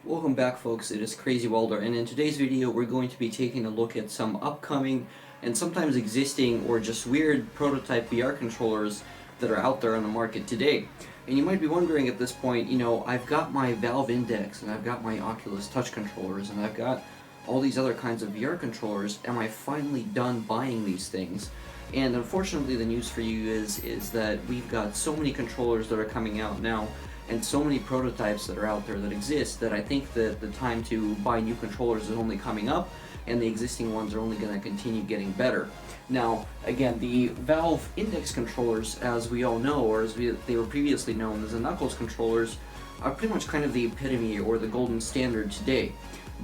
Welcome back, folks. It is Crazy Welder, and in today's video we're going to be taking a look at some upcoming and sometimes existing or just weird prototype VR controllers that are out there on the market today. And you might be wondering at this point, I've got my Valve Index and I've got my Oculus Touch controllers and I've got all these other kinds of VR controllers. Am I finally done buying these things? And unfortunately, the news for you is that we've got so many controllers that are coming out now and so many prototypes that are out there that exist that I think that the time to buy new controllers is only coming up, and the existing ones are only going to continue getting better. Now, again, the Valve Index controllers, as we all know, or they were previously known as the Knuckles controllers, are pretty much kind of the epitome or the golden standard today.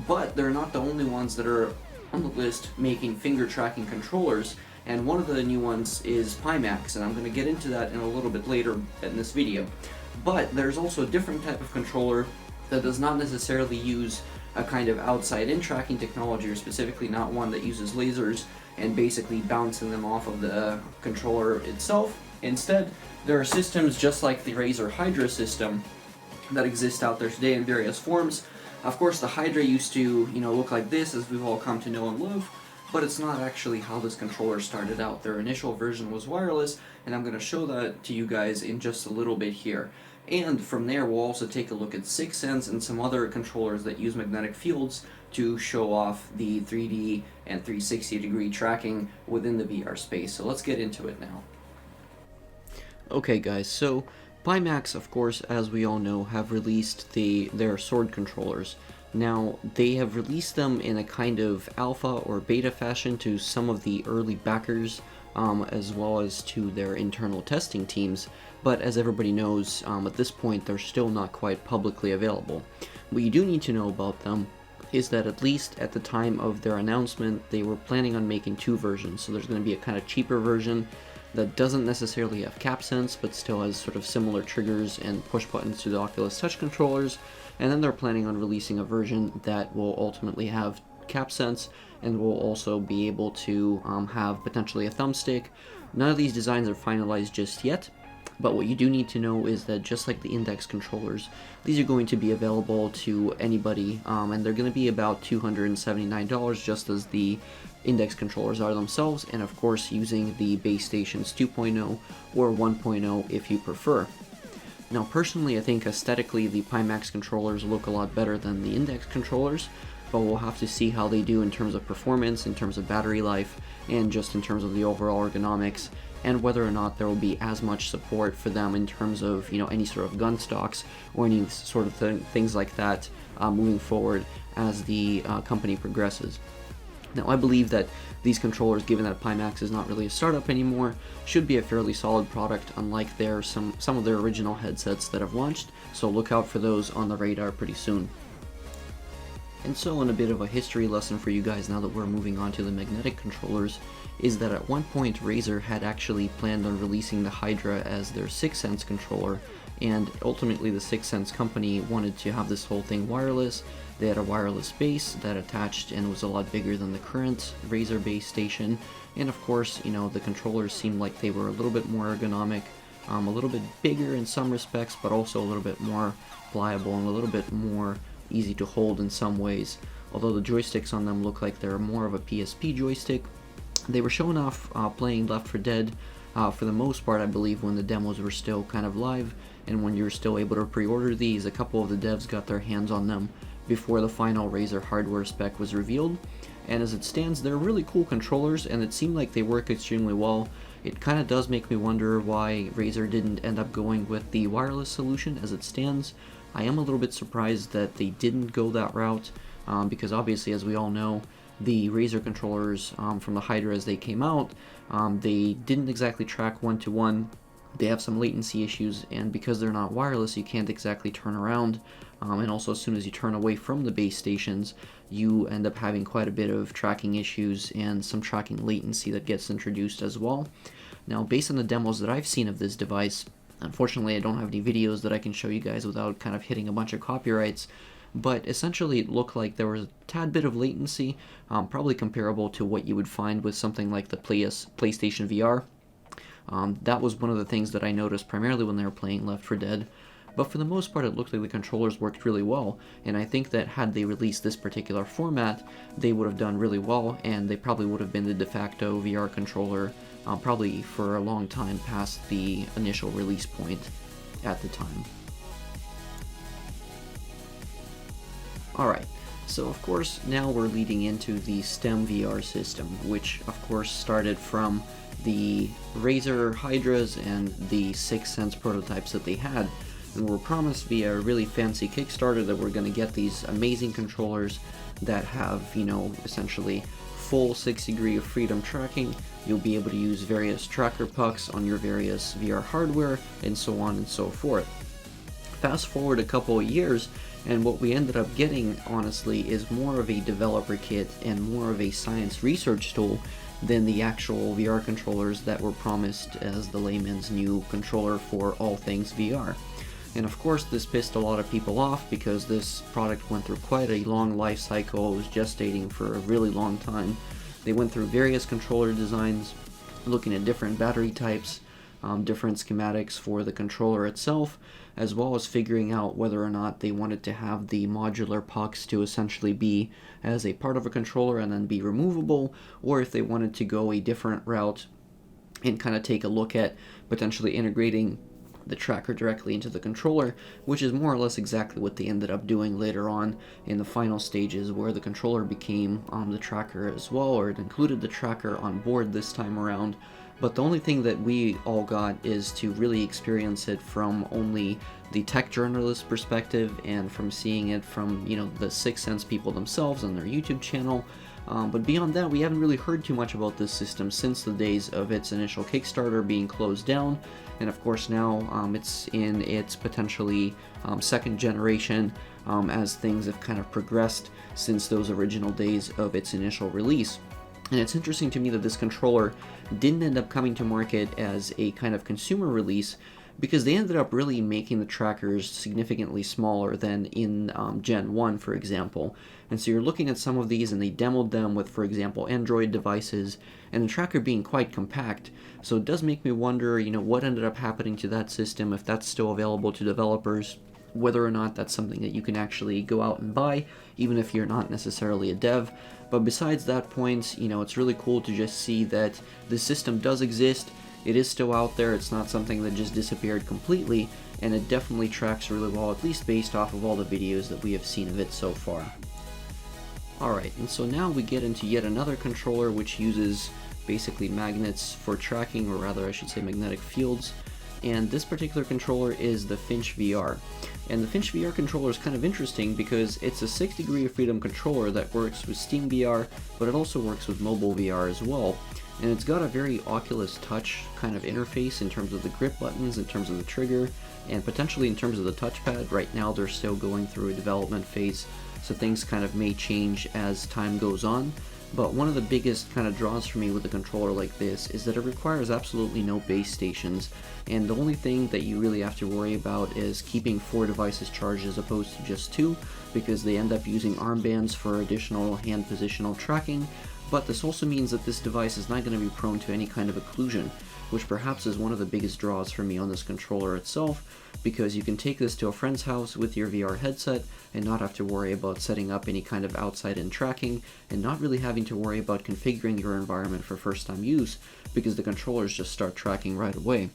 But they're not the only ones that are on the list making finger tracking controllers, and one of the new ones is Pimax, and I'm going to get into that in a little bit later in this video. But there's also a different type of controller that does not necessarily use a kind of outside-in tracking technology, or specifically not one that uses lasers and basically bouncing them off of the controller itself. Instead, there are systems just like the Razer Hydra system that exist out there today in various forms. Of course, the Hydra used to, look like this, as we've all come to know and love, but it's not actually how this controller started out. Their initial version was wireless, and I'm going to show that to you guys in just a little bit here. And from there, we'll also take a look at 6sense and some other controllers that use magnetic fields to show off the 3D and 360-degree tracking within the VR space. So let's get into it now. Okay guys, so Pimax, of course, as we all know, have released their sword controllers. Now, they have released them in a kind of alpha or beta fashion to some of the early backers, as well as to their internal testing teams, but as everybody knows, at this point they're still not quite publicly available. What you do need to know about them is that at least at the time of their announcement, they were planning on making two versions. So there's going to be a kind of cheaper version that doesn't necessarily have cap sense, but still has sort of similar triggers and push buttons to the Oculus Touch controllers, and then they're planning on releasing a version that will ultimately have cap sense and will also be able to have potentially a thumbstick. None of these designs are finalized just yet, but what you do need to know is that just like the Index controllers, these are going to be available to anybody, and they're going to be about $279, just as the Index controllers are themselves, and of course using the base stations 2.0 or 1.0 if you prefer. Now personally, I think aesthetically the Pimax controllers look a lot better than the Index controllers, but we'll have to see how they do in terms of performance, in terms of battery life, and just in terms of the overall ergonomics, and whether or not there will be as much support for them in terms of any sort of gun stocks or any sort of things like that moving forward as the company progresses. Now, I believe that these controllers, given that Pimax is not really a startup anymore, should be a fairly solid product, unlike some of their original headsets that have launched, so look out for those on the radar pretty soon. And so, in a bit of a history lesson for you guys now that we're moving on to the magnetic controllers, is that at one point Razer had actually planned on releasing the Hydra as their 6sense controller, and ultimately the 6sense company wanted to have this whole thing wireless. They had a wireless base that attached and was a lot bigger than the current Razer base station, and of course, the controllers seemed like they were a little bit more ergonomic, a little bit bigger in some respects, but also a little bit more pliable and a little bit more easy to hold in some ways. Although the joysticks on them look like they're more of a PSP joystick. They were shown off playing Left 4 Dead for the most part, I believe, when the demos were still kind of live, and when you're still able to pre-order these. A couple of the devs got their hands on them before the final Razer hardware spec was revealed, and as it stands, they're really cool controllers, and it seemed like they work extremely well. It kind of does make me wonder why Razer didn't end up going with the wireless solution as it stands. I am a little bit surprised that they didn't go that route, because obviously, as we all know, the Razer controllers from the Hydra as they came out, they didn't exactly track one-to-one. They have some latency issues, and because they're not wireless, you can't exactly turn around, and also as soon as you turn away from the base stations, you end up having quite a bit of tracking issues and some tracking latency that gets introduced as well. Now, based on the demos that I've seen of this device, unfortunately I don't have any videos that I can show you guys without kind of hitting a bunch of copyrights, but essentially it looked like there was a tad bit of latency, probably comparable to what you would find with something like the PlayStation VR. That was one of the things that I noticed primarily when they were playing Left 4 Dead. but for the most part it looked like the controllers worked really well, and I think that had they released this particular format, they would have done really well, and they probably would have been the de facto VR controller probably for a long time past the initial release point at the time. Alright, so of course now we're leading into the STEM VR system, which of course started from the Razer Hydras and the 6th Sense prototypes that they had, and were promised via a really fancy Kickstarter that we're going to get these amazing controllers that have, you know, essentially full 6 degree of freedom tracking. You'll be able to use various tracker pucks on your various VR hardware, and so on and so forth. Fast forward a couple of years, and what we ended up getting, honestly, is more of a developer kit and more of a science research tool than the actual VR controllers that were promised as the layman's new controller for all things VR. And of course this pissed a lot of people off because this product went through quite a long life cycle. It was gestating for a really long time. They went through various controller designs, looking at different battery types, different schematics for the controller itself, as well as figuring out whether or not they wanted to have the modular pucks to essentially be as a part of a controller and then be removable, or if they wanted to go a different route and kind of take a look at potentially integrating the tracker directly into the controller, which is more or less exactly what they ended up doing later on in the final stages, where the controller became the tracker as well, or it included the tracker on board this time around. But the only thing that we all got is to really experience it from only the tech journalist perspective and from seeing it from, you know, the 6th Sense people themselves on their YouTube channel. But beyond that, we haven't really heard too much about this system since the days of its initial Kickstarter being closed down, and of course now it's in its potentially second generation as things have kind of progressed since those original days of its initial release. And it's interesting to me that this controller didn't end up coming to market as a kind of consumer release, because they ended up really making the trackers significantly smaller than in Gen 1, for example. And so you're looking at some of these and they demoed them with, for example, Android devices, and the tracker being quite compact. So it does make me wonder, you know, what ended up happening to that system, if that's still available to developers, whether or not that's something that you can actually go out and buy, even if you're not necessarily a dev. But besides that point, you know, it's really cool to just see that the system does exist. It is still out there. It's not something that just disappeared completely, and it definitely tracks really well, at least based off of all the videos that we have seen of it so far. Alright, and so now we get into yet another controller which uses basically magnets for tracking, or rather I should say magnetic fields. And this particular controller is the Finch VR. And the Finch VR controller is kind of interesting because it's a 6 degree of freedom controller that works with Steam VR, but it also works with mobile VR as well. And it's got a very Oculus Touch kind of interface in terms of the grip buttons, in terms of the trigger, and potentially in terms of the touchpad. Right now they're still going through a development phase, so things kind of may change as time goes on. But one of the biggest kind of draws for me with a controller like this is that it requires absolutely no base stations, and the only thing that you really have to worry about is keeping 4 devices charged as opposed to just 2, because they end up using armbands for additional hand positional tracking. But this also means that this device is not going to be prone to any kind of occlusion, which perhaps is one of the biggest draws for me on this controller itself, because you can take this to a friend's house with your VR headset and not have to worry about setting up any kind of outside-in tracking, and not really having to worry about configuring your environment for first-time use, because the controllers just start tracking right away.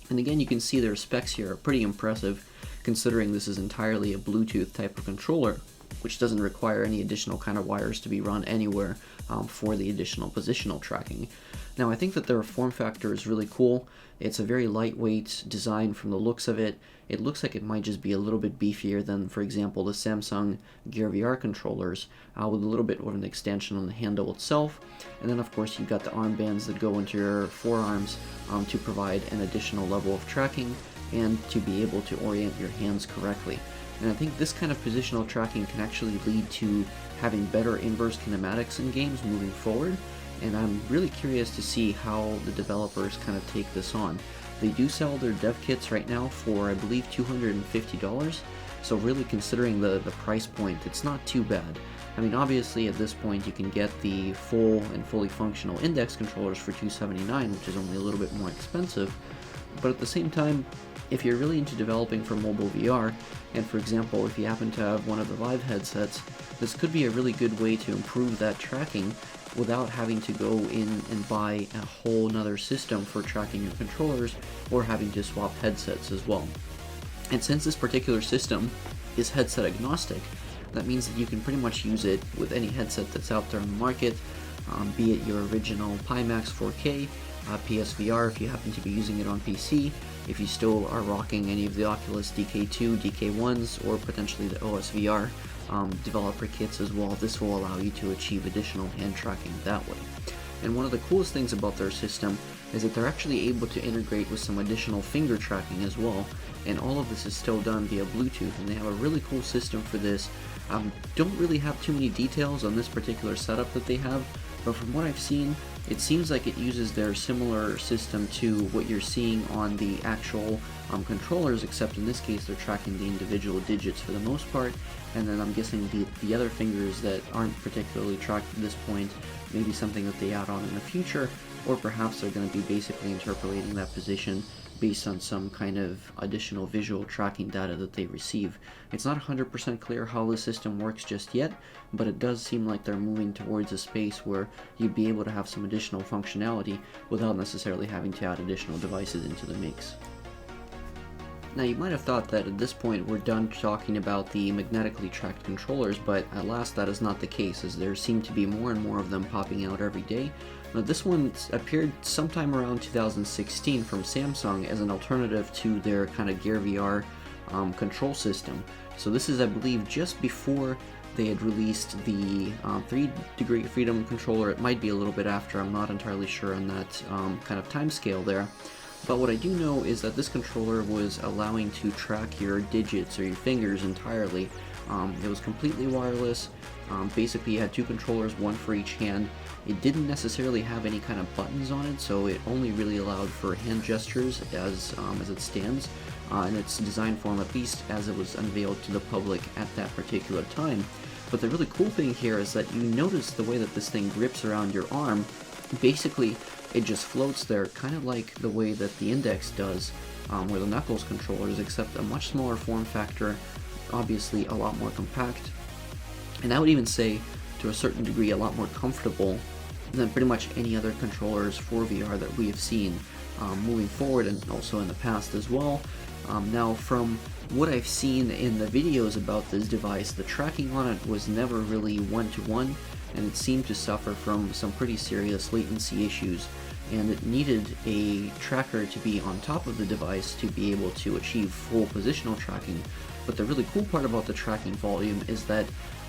And again, you can see their specs here are pretty impressive, considering this is entirely a Bluetooth type of controller, which doesn't require any additional kind of wires to be run anywhere for the additional positional tracking. Now, I think that their form factor is really cool. It's a very lightweight design from the looks of it. It looks like it might just be a little bit beefier than, for example, the Samsung Gear VR controllers, with a little bit of an extension on the handle itself. And then, of course, you've got the armbands that go into your forearms to provide an additional level of tracking and to be able to orient your hands correctly. And I think this kind of positional tracking can actually lead to having better inverse kinematics in games moving forward, and I'm really curious to see how the developers kind of take this on. They do sell their dev kits right now for, I believe, $250, so really considering the price point, it's not too bad. I mean, obviously at this point you can get the full and fully functional index controllers for $279, which is only a little bit more expensive, but at the same time, If you're really into developing for mobile VR, and for example, if you happen to have one of the Vive headsets, this could be a really good way to improve that tracking without having to go in and buy a whole nother system for tracking your controllers or having to swap headsets as well. And since this particular system is headset agnostic, that means that you can pretty much use it with any headset that's out there on the market, be it your original Pimax 4K, PSVR if you happen to be using it on PC, if you still are rocking any of the Oculus DK2, DK1s, or potentially the OSVR developer kits as well. This will allow you to achieve additional hand tracking that way. And one of the coolest things about their system is that they're actually able to integrate with some additional finger tracking as well, and all of this is still done via Bluetooth, and they have a really cool system for this. Don't really have too many details on this particular setup that they have, but from what I've seen, it seems like it uses their similar system to what you're seeing on the actual controllers, except in this case they're tracking the individual digits for the most part, and then I'm guessing the other fingers that aren't particularly tracked at this point, maybe something that they add on in the future, or perhaps they're going to be basically interpolating that position based on some kind of additional visual tracking data that they receive. It's not 100% clear how the system works just yet, but it does seem like they're moving towards a space where you'd be able to have some additional functionality without necessarily having to add additional devices into the mix. Now you might have thought that at this point we're done talking about the magnetically tracked controllers, but alas, that is not the case, as there seem to be more and more of them popping out every day. Now this one appeared sometime around 2016 from Samsung as an alternative to their kind of Gear VR control system. So this is, I believe, just before they had released the 3 Degree of Freedom controller. It might be a little bit after, I'm not entirely sure on that kind of time scale there. But what I do know is that this controller was allowing to track your digits or your fingers entirely. It was completely wireless. Basically you had 2 controllers, one for each hand. It didn't necessarily have any kind of buttons on it, so it only really allowed for hand gestures as it stands in its design form, at least as it was unveiled to the public at that particular time. But the really cool thing here is that you notice the way that this thing grips around your arm. Basically, it just floats there, kind of like the way that the Index does, or the Knuckles controllers, except a much smaller form factor, obviously a lot more compact, and I would even say, to a certain degree, a lot more comfortable than pretty much any other controllers for VR that we have seen moving forward, and also in the past as well. Now, from what I've seen in the videos about this device, the tracking on it was never really one-to-one, and it seemed to suffer from some pretty serious latency issues, and it needed a tracker to be on top of the device to be able to achieve full positional tracking. But the really cool part about the tracking volume is that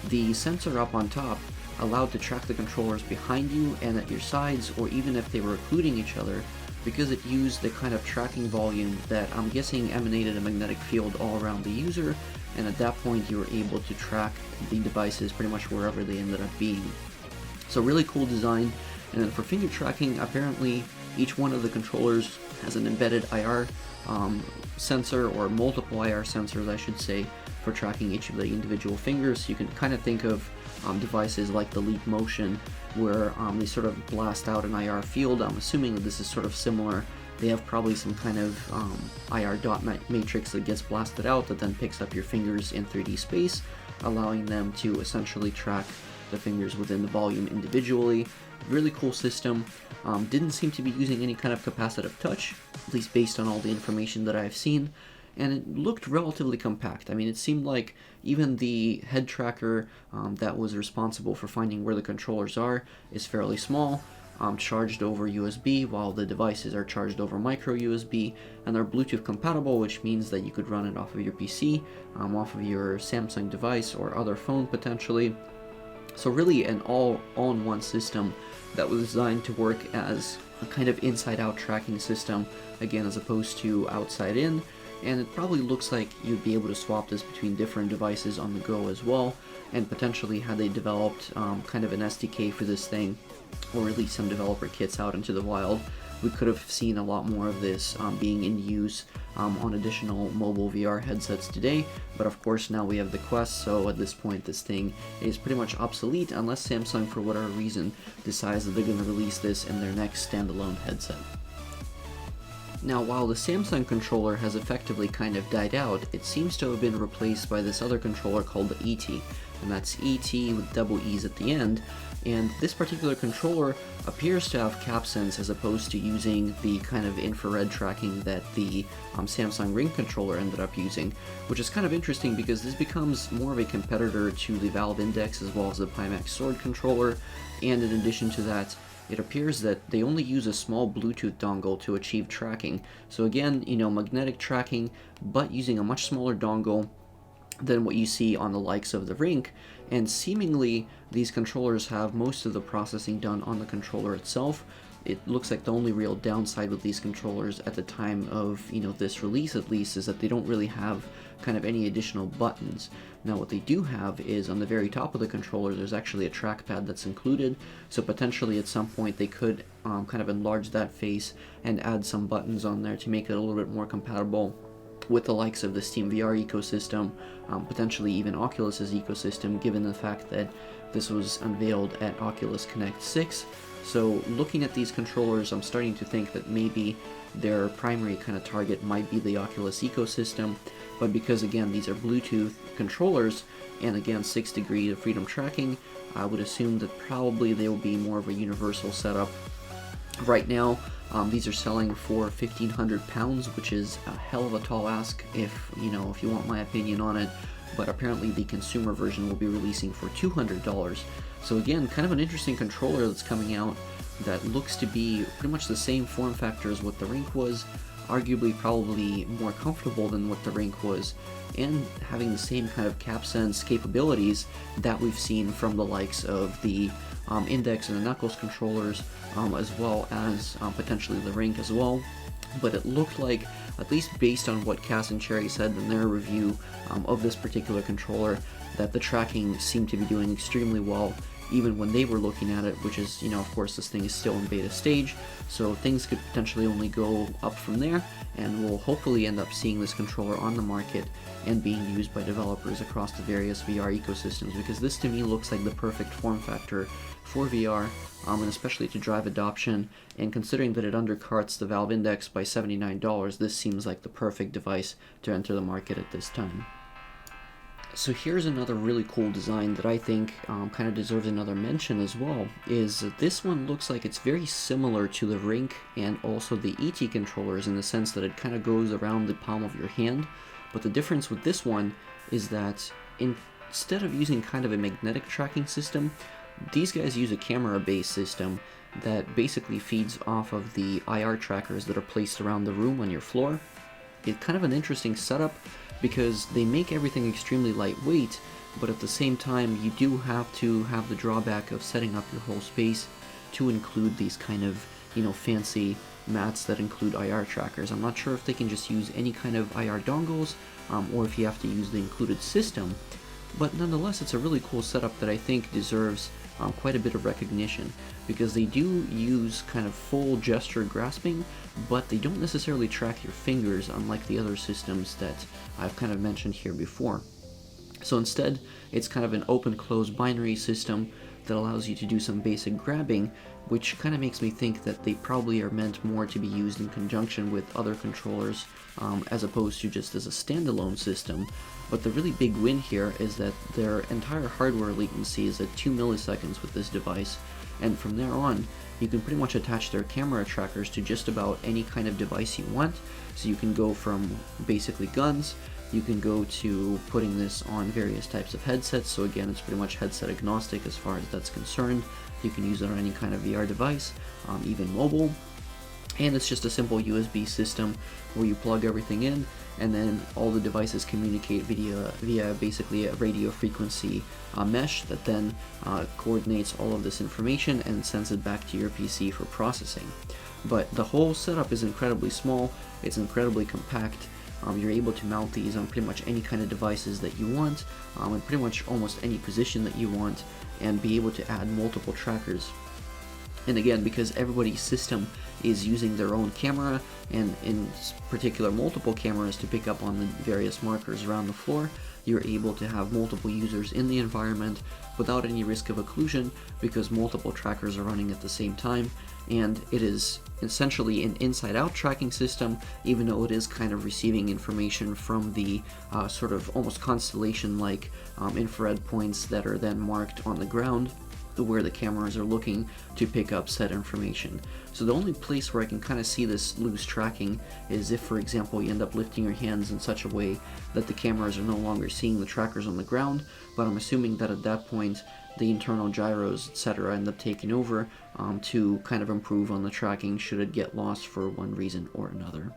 the sensor up on top allowed to track the controllers behind you and at your sides, or even if they were occluding each other, because it used the kind of tracking volume that I'm guessing emanated a magnetic field all around the user, and at that point you were able to track the devices pretty much wherever they ended up being. So really cool design. And then for finger tracking, apparently each one of the controllers has an embedded IR sensor, or multiple IR sensors I should say, for tracking each of the individual fingers. You can kind of think of devices like the Leap Motion, where they sort of blast out an IR field. I'm assuming that this is sort of similar. They have probably some kind of IR dot matrix that gets blasted out that then picks up your fingers in 3D space, allowing them to essentially track the fingers within the volume individually. Really cool system. Didn't seem to be using any kind of capacitive touch, at least based on all the information that I've seen, and it looked relatively compact. I mean, it seemed like even the head tracker that was responsible for finding where the controllers are is fairly small, charged over USB, while the devices are charged over micro USB, and they're Bluetooth compatible, which means that you could run it off of your PC, off of your Samsung device or other phone potentially. So really an all-in-one system that was designed to work as a kind of inside-out tracking system, again, as opposed to outside-in, and it probably looks like you'd be able to swap this between different devices on the go as well, and potentially had they developed kind of an SDK for this thing, or released some developer kits out into the wild, we could have seen a lot more of this being in use on additional mobile VR headsets today. But of course now we have the Quest, so at this point this thing is pretty much obsolete unless Samsung for whatever reason decides that they're going to release this in their next standalone headset. Now, while the Samsung controller has effectively kind of died out, it seems to have been replaced by this other controller called the Etee, and that's Etee with double E's at the end. And this particular controller appears to have cap sense as opposed to using the kind of infrared tracking that the Samsung Rink controller ended up using, which is kind of interesting because this becomes more of a competitor to the Valve Index as well as the Pimax Sword controller. And in addition to that, it appears that they only use a small Bluetooth dongle to achieve tracking. So again, magnetic tracking, but using a much smaller dongle than what you see on the likes of the Rink, and seemingly these controllers have most of the processing done on the controller itself. It looks like the only real downside with these controllers at the time of this release at least is that they don't really have kind of any additional buttons. Now what they do have is on the very top of the controller there's actually a trackpad that's included, so potentially at some point they could kind of enlarge that face and add some buttons on there to make it a little bit more compatible with the likes of the Steam VR ecosystem, potentially even Oculus's ecosystem, given the fact that this was unveiled at Oculus Connect 6. So looking at these controllers, I'm starting to think that maybe their primary kind of target might be the Oculus ecosystem, but because again these are Bluetooth controllers, and again 6 degrees of freedom tracking, I would assume that probably they will be more of a universal setup. Right now, these are selling for £1,500, which is a hell of a tall ask if you want my opinion on it, but apparently the consumer version will be releasing for $200. So again, kind of an interesting controller that's coming out that looks to be pretty much the same form factor as what the Rink was, arguably probably more comfortable than what the Rink was, and having the same kind of cap sense capabilities that we've seen from the likes of the Index and the Knuckles controllers, as well as potentially the Rink as well. But it looked like, at least based on what Cass and Cherry said in their review of this particular controller, that the tracking seemed to be doing extremely well even when they were looking at it, which is, of course this thing is still in beta stage, so things could potentially only go up from there, and we'll hopefully end up seeing this controller on the market and being used by developers across the various VR ecosystems, because this to me looks like the perfect form factor for VR, and especially to drive adoption, and considering that it undercuts the Valve Index by $79, this seems like the perfect device to enter the market at this time. So here's another really cool design that I think kind of deserves another mention as well, is this one looks like it's very similar to the Rink and also the Etee controllers in the sense that it kind of goes around the palm of your hand, but the difference with this one is that instead of using kind of a magnetic tracking system, these guys use a camera-based system that basically feeds off of the IR trackers that are placed around the room on your floor. It's kind of an interesting setup because they make everything extremely lightweight, but at the same time you do have to have the drawback of setting up your whole space to include these kind of fancy mats that include IR trackers. I'm not sure if they can just use any kind of IR dongles or if you have to use the included system, but nonetheless it's a really cool setup that I think deserves quite a bit of recognition, because they do use kind of full gesture grasping, but they don't necessarily track your fingers unlike the other systems that I've kind of mentioned here before. So instead, it's kind of an open-close binary system that allows you to do some basic grabbing, which kind of makes me think that they probably are meant more to be used in conjunction with other controllers as opposed to just as a standalone system. But the really big win here is that their entire hardware latency is at 2 milliseconds with this device, and from there on you can pretty much attach their camera trackers to just about any kind of device you want. So you can go from basically guns, you can go to putting this on various types of headsets, so again it's pretty much headset agnostic as far as that's concerned. You can use it on any kind of VR device, even mobile, and it's just a simple USB system where you plug everything in and then all the devices communicate via basically a radio frequency mesh that then coordinates all of this information and sends it back to your PC for processing. But the whole setup is incredibly small, it's incredibly compact. You're able to mount these on pretty much any kind of devices that you want, in pretty much almost any position that you want, and be able to add multiple trackers. And again, because everybody's system is using their own camera, and in particular multiple cameras to pick up on the various markers around the floor, you're able to have multiple users in the environment without any risk of occlusion because multiple trackers are running at the same time, and it is essentially an inside-out tracking system, even though it is kind of receiving information from the sort of almost constellation-like infrared points that are then marked on the ground where the cameras are looking to pick up said information. So the only place where I can kind of see this loose tracking is if, for example, you end up lifting your hands in such a way that the cameras are no longer seeing the trackers on the ground, but I'm assuming that at that point the internal gyros, etc., end up taking over to kind of improve on the tracking should it get lost for one reason or another.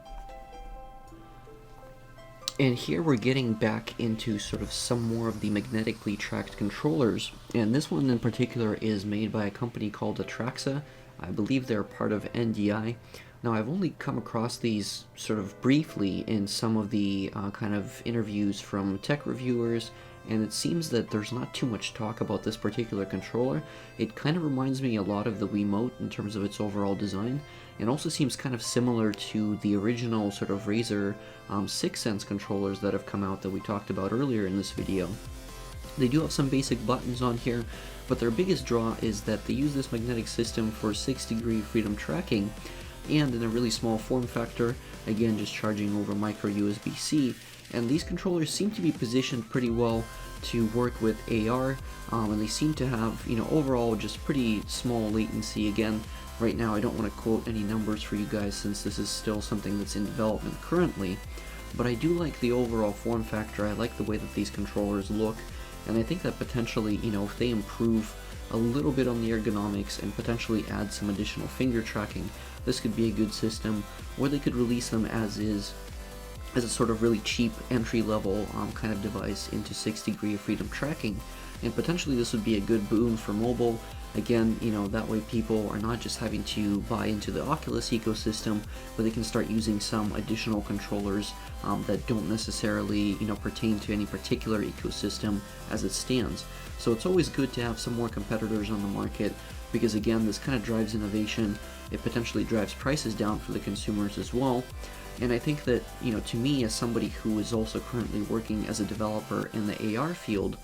And here we're getting back into sort of some more of the magnetically tracked controllers, and this one in particular is made by a company called Atraxa. I believe they're part of NDI. Now, I've only come across these sort of briefly in some of the kind of interviews from tech reviewers, and it seems that there's not too much talk about this particular controller. It kind of reminds me a lot of the Wiimote in terms of its overall design, and also seems kind of similar to the original sort of Razer 6sense controllers that have come out that we talked about earlier in this video. They do have some basic buttons on here, but their biggest draw is that they use this magnetic system for 6-degree freedom tracking, and in a really small form factor, again just charging over micro USB-C, and these controllers seem to be positioned pretty well to work with AR, and they seem to have, you know, overall just pretty small latency. Again, right now I don't want to quote any numbers for you guys since this is still something that's in development currently, but I do like the overall form factor. I like the way that these controllers look, and I think that potentially, you know, if they improve a little bit on the ergonomics and potentially add some additional finger tracking, this could be a good system, or they could release them as is, as a sort of really cheap entry-level kind of device into 6-degree of freedom tracking, and potentially this would be a good boon for mobile. Again, you know, that way people are not just having to buy into the Oculus ecosystem, but they can start using some additional controllers that don't necessarily, you know, pertain to any particular ecosystem as it stands. So it's always good to have some more competitors on the market, because again, this kind of drives innovation. It potentially drives prices down for the consumers as well. And I think that, you know, to me, as somebody who is also currently working as a developer in the AR field,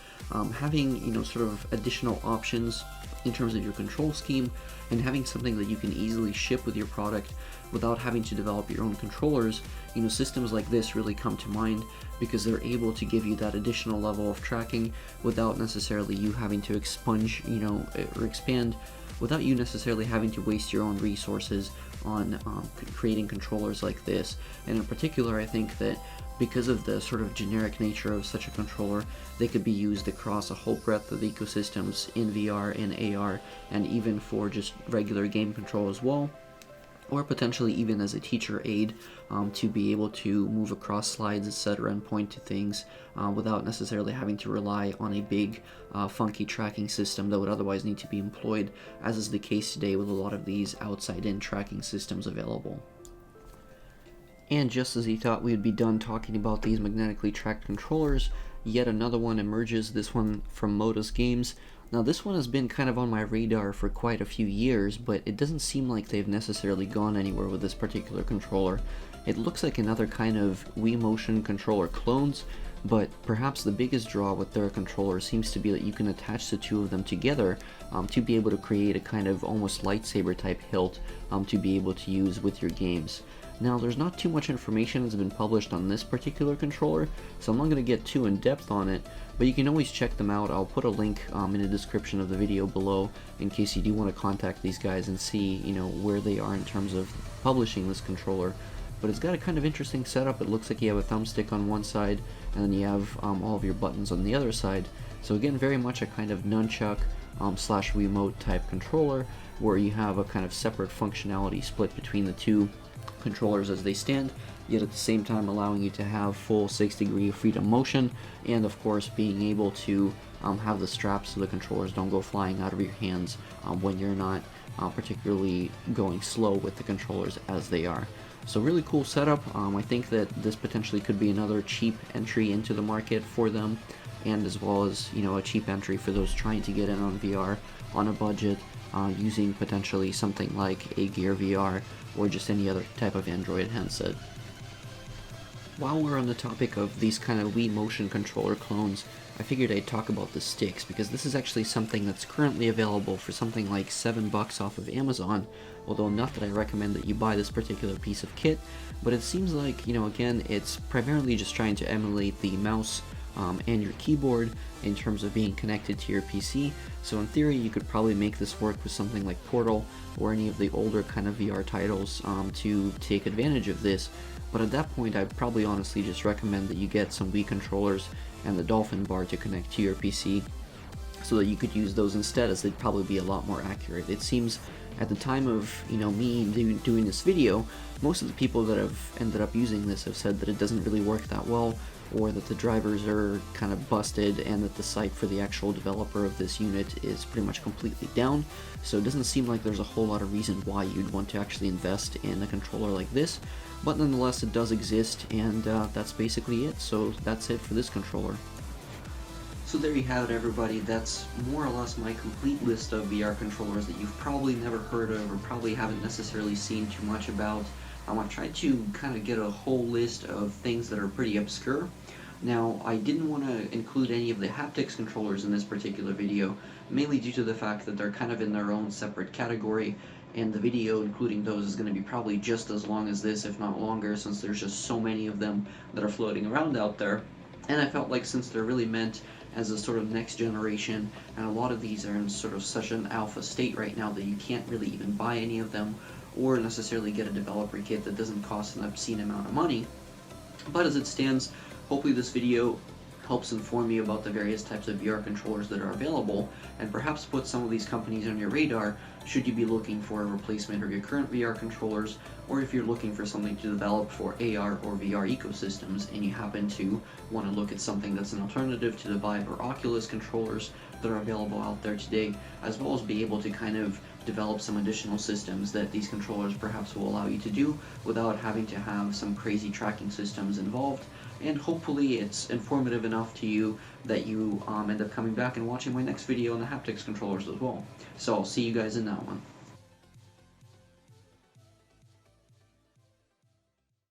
having, you know, sort of additional options in terms of your control scheme, and having something that you can easily ship with your product without having to develop your own controllers, you know, systems like this really come to mind because they're able to give you that additional level of tracking without necessarily you having to expunge, you know, or expand, without you necessarily having to waste your own resources on creating controllers like this. And in particular, I think that because of the sort of generic nature of such a controller, they could be used across a whole breadth of ecosystems in VR and AR, and even for just regular game control as well, or potentially even as a teacher aid to be able to move across slides, etc., and point to things without necessarily having to rely on a big funky tracking system that would otherwise need to be employed, as is the case today with a lot of these outside-in tracking systems available. And just as he thought we would be done talking about these magnetically tracked controllers, yet another one emerges, this one from Modus Games. Now this one has been kind of on my radar for quite a few years, but it doesn't seem like they've necessarily gone anywhere with this particular controller. It looks like another kind of Wii Motion controller clones, but perhaps the biggest draw with their controller seems to be that you can attach the two of them together to be able to create a kind of almost lightsaber type hilt to be able to use with your games. Now, there's not too much information that's been published on this particular controller, so I'm not going to get too in-depth on it, but you can always check them out. I'll put a link in the description of the video below in case you do want to contact these guys and see, you know, where they are in terms of publishing this controller. But it's got a kind of interesting setup. It looks like you have a thumbstick on one side, and then you have all of your buttons on the other side. So again, very much a kind of nunchuck slash Wiimote type controller, where you have a kind of separate functionality split between the two controllers as they stand, yet at the same time allowing you to have full 6-degree freedom motion, and of course being able to have the straps so the controllers don't go flying out of your hands when you're not particularly going slow with the controllers as they are. So really cool setup. I think that this potentially could be another cheap entry into the market for them, and as well as, you know, a cheap entry for those trying to get in on VR on a budget, using potentially something like a Gear VR or just any other type of Android handset. While we're on the topic of these kind of Wii motion controller clones, I figured I'd talk about the sticks, because this is actually something that's currently available for something like $7 off of Amazon, although not that I recommend that you buy this particular piece of kit, but it seems like, again, it's primarily just trying to emulate the mouse and your keyboard in terms of being connected to your PC, so in theory you could probably make this work with something like Portal or any of the older kind of VR titles to take advantage of this. But at that point, I'd probably honestly just recommend that you get some Wii controllers and the Dolphin bar to connect to your PC so that you could use those instead, as they'd probably be a lot more accurate. It seems at the time of me doing this video, most of the people that have ended up using this have said that it doesn't really work that well, or that the drivers are kind of busted, and that the site for the actual developer of this unit is pretty much completely down. So it doesn't seem like there's a whole lot of reason why you'd want to actually invest in a controller like this, but nonetheless it does exist, and that's basically it. So that's it for this controller. So there you have it, everybody. That's more or less my complete list of VR controllers that you've probably never heard of or probably haven't necessarily seen too much about. I've tried to kind of get a whole list of things that are pretty obscure. Now, I didn't want to include any of the haptics controllers in this particular video, mainly due to the fact that they're kind of in their own separate category, and the video including those is going to be probably just as long as this, if not longer, since there's just so many of them that are floating around out there. And I felt like since they're really meant as a sort of next generation, and a lot of these are in sort of such an alpha state right now that you can't really even buy any of them, or necessarily get a developer kit that doesn't cost an obscene amount of money. But as it stands, hopefully this video helps inform you about the various types of VR controllers that are available, and perhaps put some of these companies on your radar should you be looking for a replacement of your current VR controllers, or if you're looking for something to develop for AR or VR ecosystems and you happen to want to look at something that's an alternative to the Vive or Oculus controllers that are available out there today, as well as be able to kind of develop some additional systems that these controllers perhaps will allow you to do without having to have some crazy tracking systems involved. And hopefully it's informative enough to you that you end up coming back and watching my next video on the haptics controllers as well. So I'll see you guys in that one.